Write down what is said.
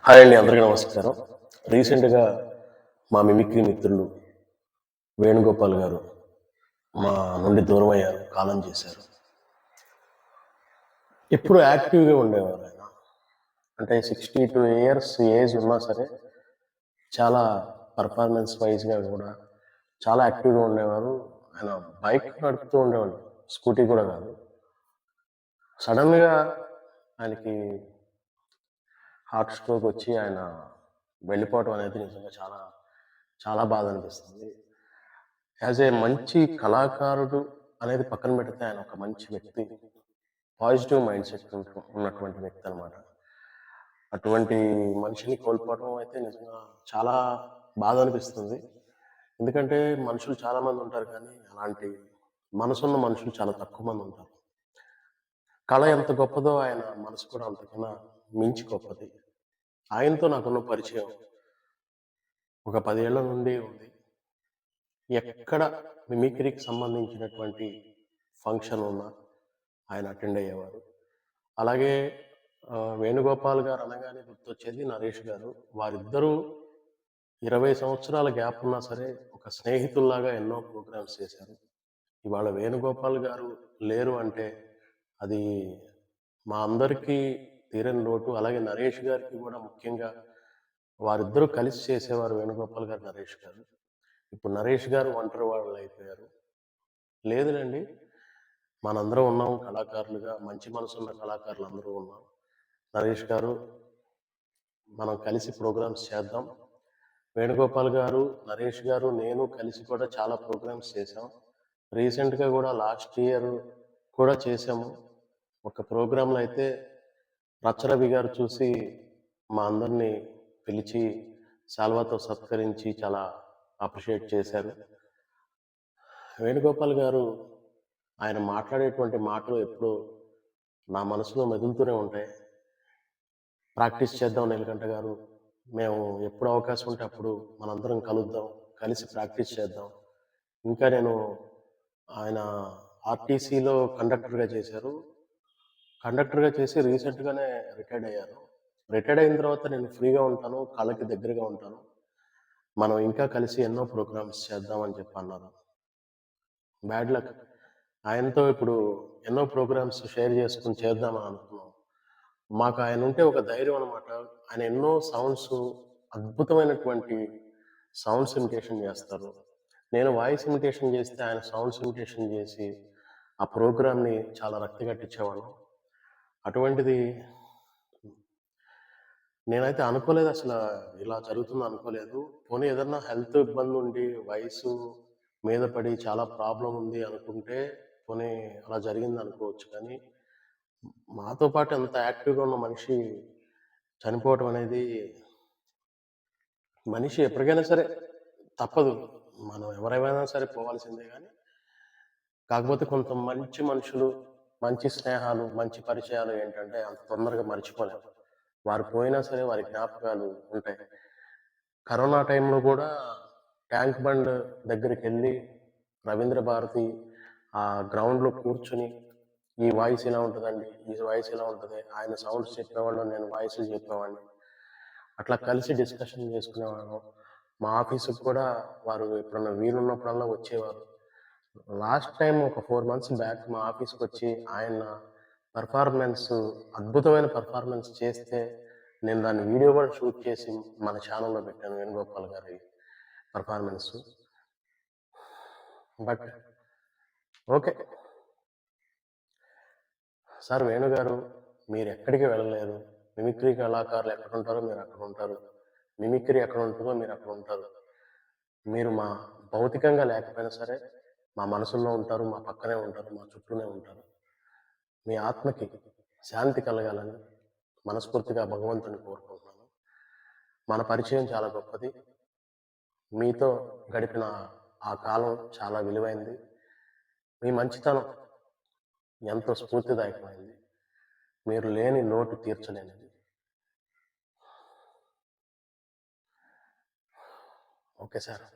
Hi అండి, అందరికీ నమస్కారం. రీసెంట్గా మా మిమిక్రీ మిత్రులు వేణుగోపాల్ గారు మా నుండి దూరం అయ్యారు, కాలం చేశారు. ఎప్పుడు యాక్టివ్గా ఉండేవారు ఆయన. అంటే 62 years ఏజ్ ఉన్నా సరే చాలా పర్ఫార్మెన్స్ వైజ్గా కూడా చాలా యాక్టివ్గా ఉండేవారు. ఆయన బైక్ నడుపుతూ ఉండేవాడు, స్కూటీ కూడా కాదు. సడన్గా ఆయనకి హార్ట్ స్ట్రోక్ వచ్చి ఆయన వెళ్ళిపోవటం అనేది నిజంగా చాలా చాలా బాధ అనిపిస్తుంది. యాజ్ ఏ మంచి కళాకారుడు అనేది పక్కన పెడితే ఆయన ఒక మంచి వ్యక్తి, పాజిటివ్ మైండ్ సెట్ ఉన్నటువంటి వ్యక్తి అనమాట. అటువంటి మనిషిని కోల్పోవడం అయితే నిజంగా చాలా బాధ అనిపిస్తుంది. ఎందుకంటే మనుషులు చాలామంది ఉంటారు, కానీ అలాంటి మనసున్న మనుషులు చాలా తక్కువ మంది ఉంటారు. కళ ఎంత గొప్పదో ఆయన మనసు కూడా అంతకన్నా మించి గొప్పది. ఆయనతో నాకున్న పరిచయం ఒక 10 ఏళ్ల నుండి ఉంది. ఎక్కడ మిమిక్రీకి సంబంధించినటువంటి ఫంక్షన్ ఉన్నా ఆయన అటెండ్ అయ్యేవారు. అలాగే వేణుగోపాల్ గారు అనగానే గుర్తొచ్చేది నరేష్ గారు. వారిద్దరూ 20 సంవత్సరాల గ్యాప్ ఉన్నా సరే ఒక స్నేహితుల్లాగా ఎన్నో ప్రోగ్రామ్స్ చేశారు. ఇవాళ వేణుగోపాల్ గారు లేరు అంటే అది మా అందరికీ తీరని లోటు. అలాగే నరేష్ గారికి కూడా ముఖ్యంగా వారిద్దరూ కలిసి చేసేవారు, వేణుగోపాల్ గారు, నరేష్ గారు. ఇప్పుడు నరేష్ గారు ఒంటరి వాళ్ళు అయిపోయారు. లేదులేండి, మనందరం ఉన్నాం కళాకారులుగా, మంచి మనసున్న కళాకారులు అందరూ ఉన్నాం. నరేష్ గారు, మనం కలిసి ప్రోగ్రామ్స్ చేద్దాం. వేణుగోపాల్ గారు, నరేష్ గారు, నేను కలిసి కూడా చాలా ప్రోగ్రామ్స్ చేశాం. రీసెంట్గా కూడా లాస్ట్ ఇయర్ కూడా చేశాము. ఒక ప్రోగ్రాంలో అయితే రచ్చరవి గారు చూసి మా అందరినీ పిలిచి శాల్వాతో సత్కరించి చాలా అప్రిషియేట్ చేశారు. వేణుగోపాల్ గారు ఆయన మాట్లాడేటువంటి మాటలు ఎప్పుడూ నా మనసులో మెదులుతూనే ఉంటాయి. ప్రాక్టీస్ చేద్దాం నీలకంఠ గారు, మేము ఎప్పుడు అవకాశం ఉంటే అప్పుడు మనందరం కలుద్దాం, కలిసి ప్రాక్టీస్ చేద్దాం. ఇంకా నేను ఆయన ఆర్టీసీలో కండక్టర్గా చేశారు. కండక్టర్గా చేసి రీసెంట్గానే రిటైర్డ్ అయ్యారు. రిటైర్డ్ అయిన తర్వాత నేను ఫ్రీగా ఉంటాను, కళకి దగ్గరగా ఉంటాను, మనం ఇంకా కలిసి ఎన్నో ప్రోగ్రామ్స్ చేద్దామని చెప్పి అన్నారు. బ్యాడ్ లక్, ఆయనతో ఇప్పుడు ఎన్నో ప్రోగ్రామ్స్ షేర్ చేసుకుని చేద్దామని అనుకున్నాం. మాకు ఆయన ఉంటే ఒక ధైర్యం అనమాట. ఆయన ఎన్నో సౌండ్స్, అద్భుతమైనటువంటి సౌండ్స్ ఇమిటేషన్ చేస్తారు. నేను వాయిస్ ఇమిటేషన్ చేస్తే ఆయన సౌండ్స్ ఇమిటేషన్ చేసి ఆ ప్రోగ్రామ్ని చాలా రక్తిగట్టించేవాళ్ళం. అటువంటిది నేనైతే అనుకోలేదు, అసలు ఇలా జరుగుతుందో అనుకోలేదు. పోనీ ఏదన్నా హెల్త్ ఇబ్బంది ఉండి వయసు మీద పడి చాలా ప్రాబ్లం ఉంది అనుకుంటే పోనీ అలా జరిగింది అనుకోవచ్చు. కానీ మాతో పాటు అంత యాక్టివ్గా ఉన్న మనిషి చనిపోవటం అనేది, మనిషి ఎప్పటికైనా సరే తప్పదు, మనం ఎవరైనా సరే పోవాల్సిందే. కానీ కాకపోతే కొంత మంచి మనుషులు, మంచి స్నేహాలు, మంచి పరిచయాలు ఏంటంటే అంత తొందరగా మర్చిపోలేము. వారు పోయినా సరే వారి జ్ఞాపకాలు ఉంటాయి. కరోనా టైంలో కూడా ట్యాంక్ బండ్ దగ్గరికి వెళ్ళి రవీంద్ర భారతి ఆ గ్రౌండ్లో కూర్చుని ఈ వాయిస్ ఇలా ఉంటుందండి, ఈ వాయిస్ ఇలా ఉంటుంది, ఆయన సౌండ్స్ చెప్పేవాళ్ళు, నేను వాయిస్ చెప్పేవాడిని. అట్లా కలిసి డిస్కషన్ చేసుకునేవాళ్ళం. మా ఆఫీసుకు కూడా వారు ఎప్పుడన్నా వీలున్నప్పుడల్లా వచ్చేవారు. లాస్ట్ టైం ఒక 4 months బ్యాక్ మా ఆఫీస్కి వచ్చి ఆయన పర్ఫార్మెన్స్, అద్భుతమైన పర్ఫార్మెన్స్ చేస్తే నేను దాన్ని వీడియో కూడా షూట్ చేసి మన ఛానల్లో పెట్టాను, వేణుగోపాల్ గారి పర్ఫార్మెన్స్. బట్ ఓకే సార్, వేణుగారు మీరు ఎక్కడికి వెళ్ళలేరు. మిమిక్రీ కళాకారులు ఎక్కడ ఉంటారో మీరు అక్కడ ఉంటారు, మిమిక్రీ ఎక్కడ ఉంటుందో మీరు అక్కడ ఉంటారు. మీరు మా భౌతికంగా లేకపోయినా సరే మా మనసుల్లో ఉంటారు, మా పక్కనే ఉంటారు, మా చుట్టూనే ఉంటారు. మీ ఆత్మకి శాంతి కలగాలని మనస్ఫూర్తిగా భగవంతుని కోరుకుంటున్నాను. మన పరిచయం చాలా గొప్పది. మీతో గడిపిన ఆ కాలం చాలా విలువైంది. మీ మంచితనం ఎంతో స్ఫూర్తిదాయకమైంది. మీరు లేని లోటు తీర్చలేనిది. Okay sir.